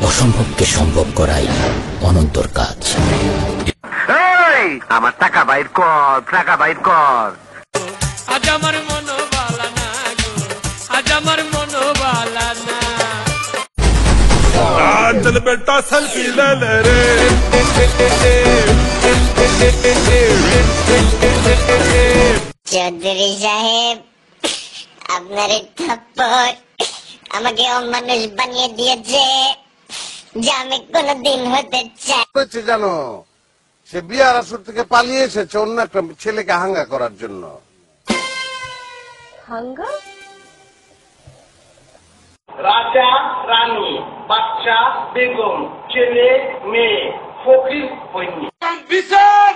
অসম্ভবকে সম্ভব করাই অনন্তর কাজ। আমার টাকা বাইর কর, টাকা বাইর কর। আজ আমার মনো বালা না গো, আজ আমার মনো বালা না। चल बेटा सेल्फी ले ले रे। চৌধুরী সাহেব, আপনার এই থাপ্পড় আমাকে অমানুষ বানিয়ে দিয়েছে, যা আমি কোনোদিন হতে চাই। জানো, সে বিয়ার আসর থেকে পালিয়ে এসেছে অন্য একটা ছেলেকে হাঙ্গা করার জন্য। হাঙ্গা? রাজা রানী, বাচ্চা বেগম, ছেলে মেয়ে, ফকির বন্যী। বিচার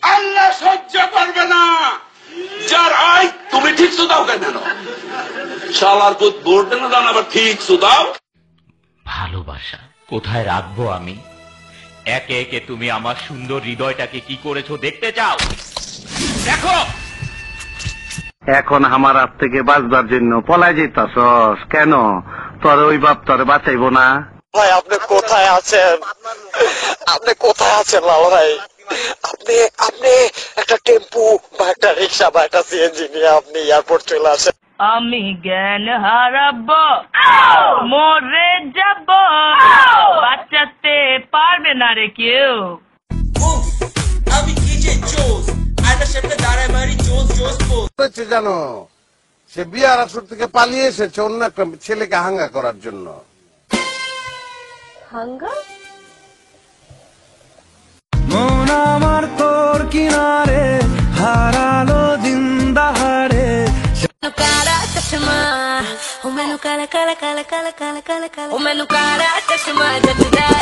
আল্লাহ সহ্য করবে না। যার আয় তুমি ঠিক সুদাও কেন? শালার পুত বোর্ড না দাও, আবার ঠিক সুদাও। ভালোবাসা কোথায় রাখবো আমি? একে একে তুমি আমার সুন্দর হৃদয়টাকে কি করেছো দেখতে চাও? দেখো, এখন আমার হাত থেকে বাঁচবার জন্য পলাই যেতাছস কেন? তোর ওই বাপ তোরে বাঁচাইবো না? ভাই আপনি কোথায় আছেন? আপনি কোথায় আছেন লাল ভাই? আপনি আপনি একটা টেম্পু বা একটা রিক্সা বা একটা সিএনজি নিয়ে আপনি এয়ারপোর্ট চলে আসেন। আমি জ্ঞান হারাবো, মরে যাব, বাঁচাতে পারবে না রে কেউ। আমি কি যে জোস, আয়নার সামনে দাঁড়ায় মারি জোস জোস পোজ। জানো, সে বিয়ার আসর থেকে পালিয়ে এসেছে অন্য একটা ছেলেকে হাঙ্গা করার জন্য। হাঙ্গা? মন আমার তোর কিনারে হারালো দিন দাহারে। কারা চশমা, ও মেনু কালা কালা কালা কালা কালা কালা কালা, ও মেনু কারা চশমা জটদার।